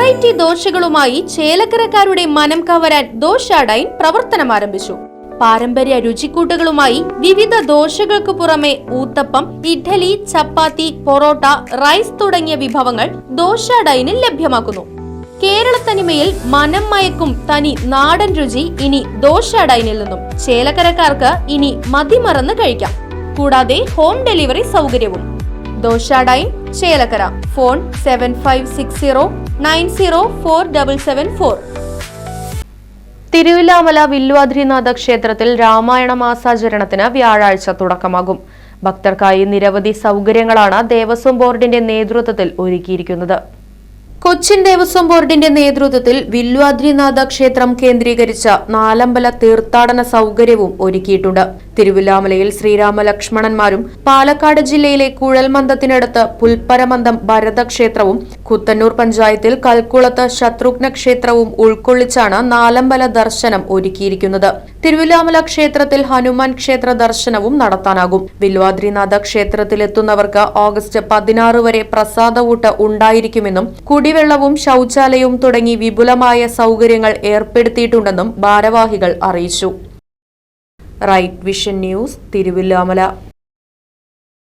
Variety ദോശകളുമായി ചേലക്കരക്കാരുടെ മനം കവരാൻ ദോശാഡൈൻ പ്രവർത്തനം ആരംഭിച്ചു. പാരമ്പര്യ രുചിക്കൂട്ടുകളുമായി വിവിധ ദോശകൾക്ക് പുറമെ ഊത്തപ്പം, ഇഡ്ഡലി, ചപ്പാത്തി, പൊറോട്ട, റൈസ് തുടങ്ങിയ വിഭവങ്ങൾ ദോശാഡൈനിൽ ലഭ്യമാക്കുന്നു. കേരളത്തനിമയിൽ മനം മയക്കും തനി നാടൻ രുചി ഇനി ദോശാഡൈനിൽ നിന്നും. ചേലക്കരക്കാർക്ക് ഇനി മതിമറന്ന് കഴിക്കാം. കൂടാതെ ഹോം ഡെലിവറി സൗകര്യവും. ദോശാഡൈൻ ചേലക്കര. ഫോൺ 7560904774. തിരുവില്ലാമല വില്വാദ്രിനാഥ ക്ഷേത്രത്തിൽ രാമായണ മാസാചരണത്തിന് വ്യാഴാഴ്ച തുടക്കമാകും. ഭക്തർക്കായി നിരവധി സൗകര്യങ്ങളാണ് ദേവസ്വം ബോർഡിന്റെ നേതൃത്വത്തിൽ ഒരുക്കിയിരിക്കുന്നത്. കൊച്ചിൻ ദേവസ്വം ബോർഡിന്റെ നേതൃത്വത്തിൽ വില്വാദ്രിനാഥ ക്ഷേത്രം കേന്ദ്രീകരിച്ച നാലമ്പല തീർത്ഥാടന സൗകര്യവും ഒരുക്കിയിട്ടുണ്ട്. തിരുവില്ലാമലയിൽ ശ്രീരാമ ലക്ഷ്മണന്മാരും പാലക്കാട് ജില്ലയിലെ കുഴൽമന്ദത്തിനടുത്ത് പുൽപ്പരമന്ദം ഭരതക്ഷേത്രവും കുത്തന്നൂർ പഞ്ചായത്തിൽ കൽക്കുളത്ത് ശത്രുഘ്ന ക്ഷേത്രവും ഉൾക്കൊള്ളിച്ചാണ് നാലമ്പല ദർശനം ഒരുക്കിയിരിക്കുന്നത്. തിരുവില്ലാമല ക്ഷേത്രത്തിൽ ഹനുമാൻ ക്ഷേത്ര ദർശനവും നടത്താനാകും. വില്വാദ്രിനാഥ ക്ഷേത്രത്തിലെത്തുന്നവർക്ക് ഓഗസ്റ്റ് 16 വരെ പ്രസാദവൂട്ട് ഉണ്ടായിരിക്കുമെന്നും കുടിവെള്ളവും ശൌചാലയവും തുടങ്ങി വിപുലമായ സൗകര്യങ്ങൾ ഏർപ്പെടുത്തിയിട്ടുണ്ടെന്നും ഭാരവാഹികൾ അറിയിച്ചു. Right vision news, Thiruvilwamala.